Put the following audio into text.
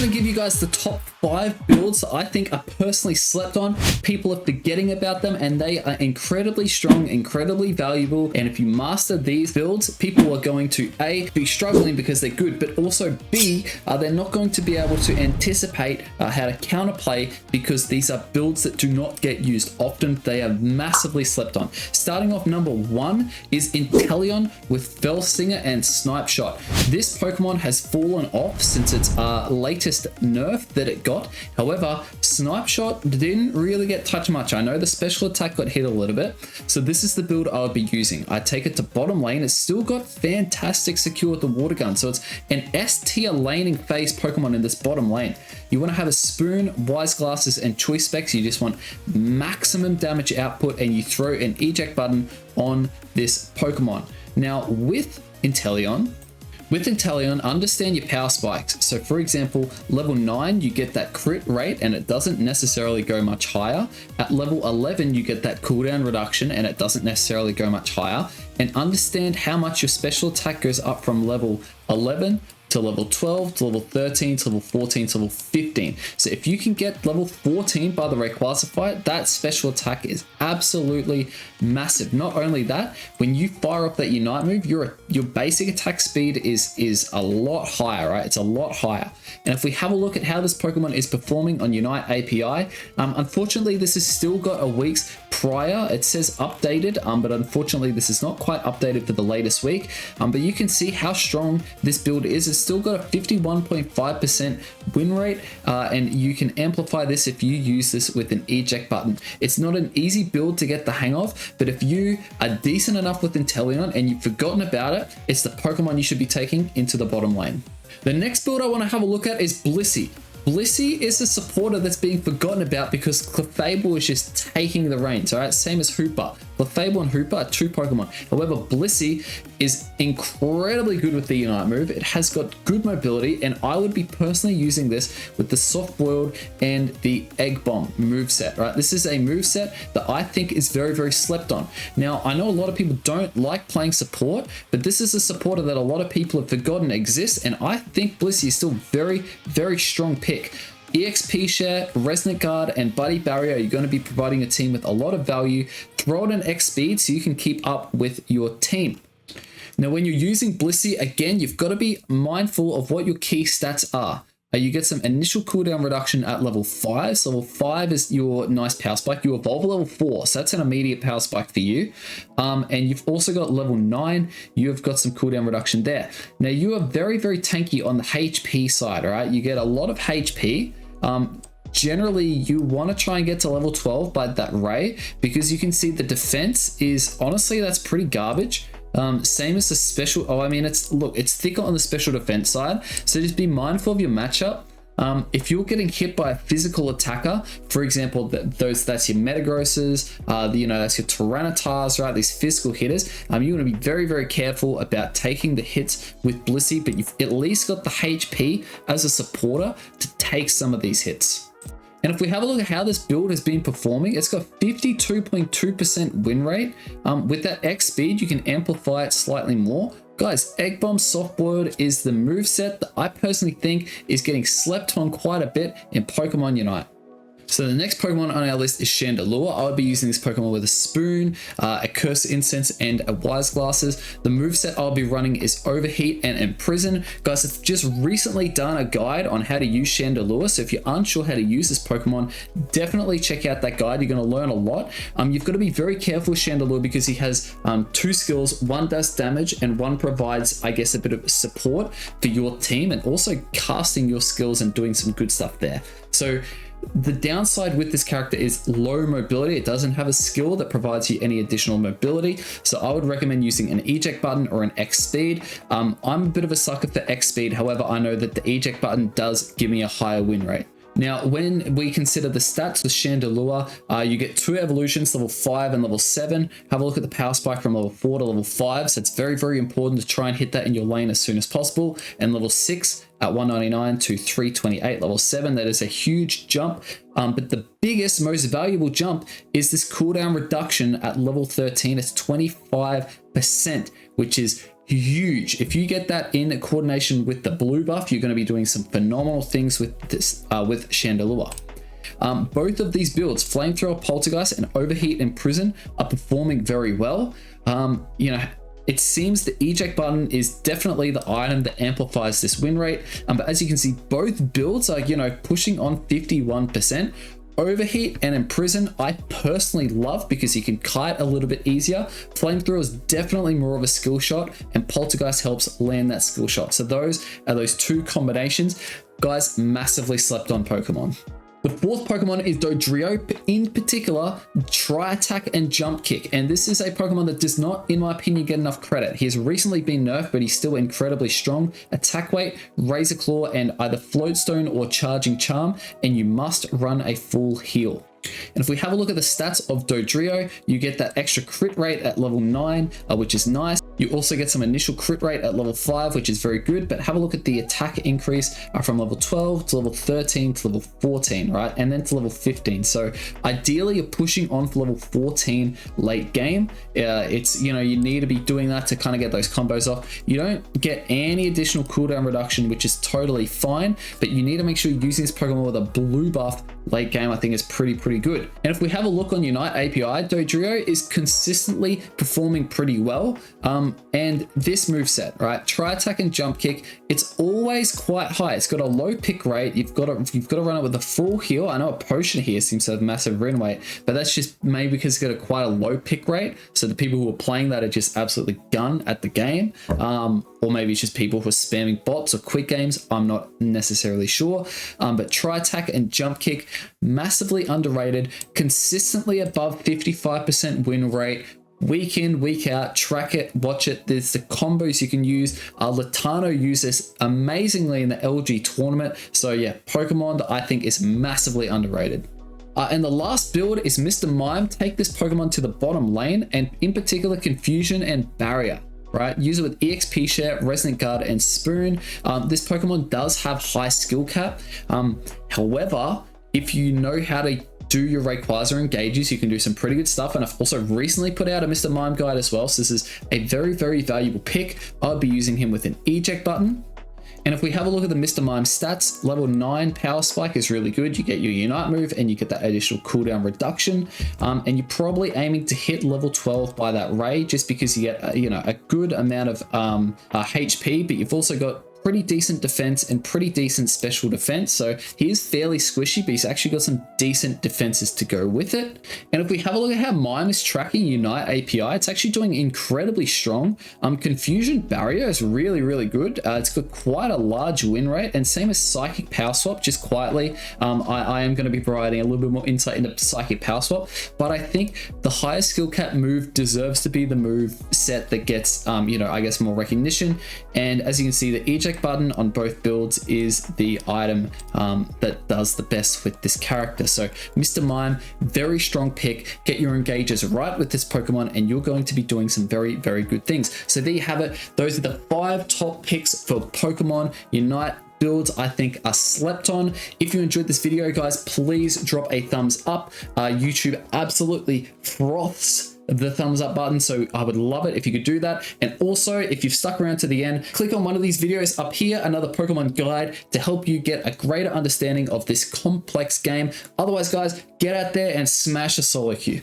to give you guys the top 5 builds that I think are personally slept on. People are forgetting about them, and they are incredibly strong, incredibly valuable. And if you master these builds, people are going to A, be struggling because they're good, but also B, they're not going to be able to anticipate how to counterplay, because these are builds that do not get used often. They are massively slept on. Starting off, number 1 is Inteleon with Fell Singer and Snipe Shot. This Pokemon has fallen off since its latest nerf that it got. However, Snipe Shot didn't really get touched much. I know the special attack got hit a little bit, so this is the build I would be using. I take it to bottom lane. It's still got fantastic secure with the water gun, so it's an S tier laning phase Pokemon in this bottom lane. You want to have a Spoon, Wise Glasses, and Choice Specs. You just want maximum damage output, and you throw an eject button on this Pokemon. Now with Inteleon, understand your power spikes. So for example, level 9, you get that crit rate and it doesn't necessarily go much higher. At level 11, you get that cooldown reduction and it doesn't necessarily go much higher. And understand how much your special attack goes up from level 11 to level 12, to level 13, to level 14, to level 15. So if you can get level 14 by the Rayquaza fight, that special attack is absolutely massive. Not only that, when you fire up that Unite move, your basic attack speed is a lot higher, right? It's a lot higher. And if we have a look at how this Pokemon is performing on Unite API, unfortunately, this has still got a week's prior. It says updated, but unfortunately, this is not quite updated for the latest week. But you can see how strong this build is. It's still got a 51.5% win rate, and you can amplify this if you use this with an eject button. It's not an easy build to get the hang of, but if you are decent enough with Inteleon and you've forgotten about it, it's the Pokemon you should be taking into the bottom lane. The next build I want to have a look at is Blissey. Blissey is a supporter that's being forgotten about because Clefable is just taking the reins, all right? Same as Hooper. Clefable and Hooper are 2 Pokemon. However, Blissey is incredibly good with the Unite move. It has got good mobility, and I would be personally using this with the Soft Boiled and the Egg Bomb moveset, right? This is a moveset that I think is very, very slept on. Now, I know a lot of people don't like playing support, but this is a supporter that a lot of people have forgotten exists, and I think Blissey is still very, very strong pick. EXP share, Resonant Guard, and Buddy Barrier are going to be providing a team with a lot of value. Throw it in X speed so you can keep up with your team. Now, when you're using Blissey, again, you've got to be mindful of what your key stats are. You get some initial cooldown reduction at level 5. So level 5 is your nice power spike. You evolve level 4, so that's an immediate power spike for you. And you've also got level 9. You've got some cooldown reduction there. Now, you are very, very tanky on the HP side, all right? You get a lot of HP. Generally, you want to try and get to level 12 by that Ray, because you can see the defense is, honestly, that's pretty garbage. Same as the special. Oh, I mean, it's thicker on the special defense side. So just be mindful of your matchup. If you're getting hit by a physical attacker, for example, that's your Metagrosses, that's your Tyrannitars, right? These physical hitters. You want to be very, very careful about taking the hits with Blissey, but you've at least got the HP as a supporter to take some of these hits. And if we have a look at how this build has been performing, it's got 52.2% win rate. With that X speed, you can amplify it slightly more. Guys, Egg Bomb Soft Boiled is the moveset that I personally think is getting slept on quite a bit in Pokemon Unite. So the next Pokemon on our list is Chandelure. I would be using this Pokemon with a Spoon, a Curse Incense, and a Wise Glasses. The moveset I'll be running is Overheat and Imprison. Guys, I've just recently done a guide on how to use Chandelure, so if you're unsure how to use this Pokemon, definitely check out that guide. You're going to learn a lot. You've got to be very careful with Chandelure because he has 2 skills. One does damage and one provides, I guess, a bit of support for your team, and also casting your skills and doing some good stuff there. So the downside with this character is low mobility. It doesn't have a skill that provides you any additional mobility. So I would recommend using an eject button or an X speed. I'm a bit of a sucker for X speed. However, I know that the eject button does give me a higher win rate. Now, when we consider the stats with Chandelure, you get 2 evolutions, level 5 and level 7. Have a look at the power spike from level 4 to level 5. So it's very, very important to try and hit that in your lane as soon as possible. And level 6 at 199 to 328. Level 7, that is a huge jump. But the biggest, most valuable jump is this cooldown reduction at level 13. It's 25%, which is huge. If you get that in coordination with the blue buff, you're going to be doing some phenomenal things with this, with Chandelure. Both of these builds, Flamethrower, Poltergeist, and Overheat and Prison, are performing very well. You know, it seems the eject button is definitely the item that amplifies this win rate. But as you can see, both builds are, you know, pushing on 51%. Overheat and Imprison, I personally love because you can kite a little bit easier. Flamethrower is definitely more of a skill shot, and Poltergeist helps land that skill shot. So those are those two combinations. Guys, massively slept on Pokemon. The fourth Pokemon is Dodrio, in particular, Try Attack and Jump Kick. And this is a Pokemon that does not, in my opinion, get enough credit. He has recently been nerfed, but he's still incredibly strong. Attack weight, Razor Claw, and either Floatstone or Charging Charm, and you must run a full heal. And if we have a look at the stats of Dodrio, you get that extra crit rate at level 9, which is nice. You also get some initial crit rate at level 5, which is very good, but have a look at the attack increase from level 12 to level 13 to level 14, right? And then to level 15. So ideally you're pushing on for level 14 late game. It's, you know, you need to be doing that to kind of get those combos off. You don't get any additional cooldown reduction, which is totally fine, but you need to make sure you're using this Pokemon with a blue buff late game. I think is pretty good. And if we have a look on Unite API, Dodrio is consistently performing pretty well. And this moveset, right? Try Attack and Jump Kick, it's always quite high. It's got a low pick rate. You've got to run it with a full heal. I know a potion here seems to have massive win rate, but that's just maybe because it's got quite a low pick rate. So the people who are playing that are just absolutely gun at the game. Or maybe it's just people who are spamming bots or quick games. I'm not necessarily sure. But Try Attack and Jump Kick, massively underrated, consistently above 55% win rate. Week in, week out, track it, watch it. There's the combos you can use. Latano used this amazingly in the LG tournament. So yeah, Pokemon I think is massively underrated. And the last build is Mr Mime. Take this Pokemon to the bottom lane, and in particular Confusion and Barrier. Right, use it with EXP Share, Resonant Guard, and Spoon. This Pokemon does have high skill cap. However, if you know how to do your Rayquaza engages, you can do some pretty good stuff. And I've also recently put out a Mr Mime guide as well. So this is a very valuable pick. I'd be using him with an eject button. And if we have a look at the Mr Mime stats, level 9 Power Spike is really good. You get your Unite move and you get that additional cooldown reduction. And you're probably aiming to hit level 12 by that Ray, just because you get a good amount of HP, but you've also got pretty decent defense and pretty decent special defense. So he is fairly squishy, but he's actually got some decent defenses to go with it. And if we have a look at how Mime is tracking Unite API, it's actually doing incredibly strong. Confusion Barrier is really good. It's got quite a large win rate, and same as Psychic Power Swap, just quietly. I am going to be providing a little bit more insight into Psychic Power Swap, but I think the highest skill cap move deserves to be the move set that gets, I guess more recognition. And as you can see, the eject button on both builds is the item that does the best with this character. So Mr Mime, very strong pick. Get your engages right with this Pokemon and you're going to be doing some very good things. So there you have it. Those are the 5 top picks for Pokemon Unite builds I think are slept on. If you enjoyed this video, guys, please drop a thumbs up. YouTube absolutely froths the thumbs up button, so I would love it if you could do that. And also, if you've stuck around to the end, click on one of these videos up here, another Pokemon guide, to help you get a greater understanding of this complex game. Otherwise, guys, get out there and smash a solo queue.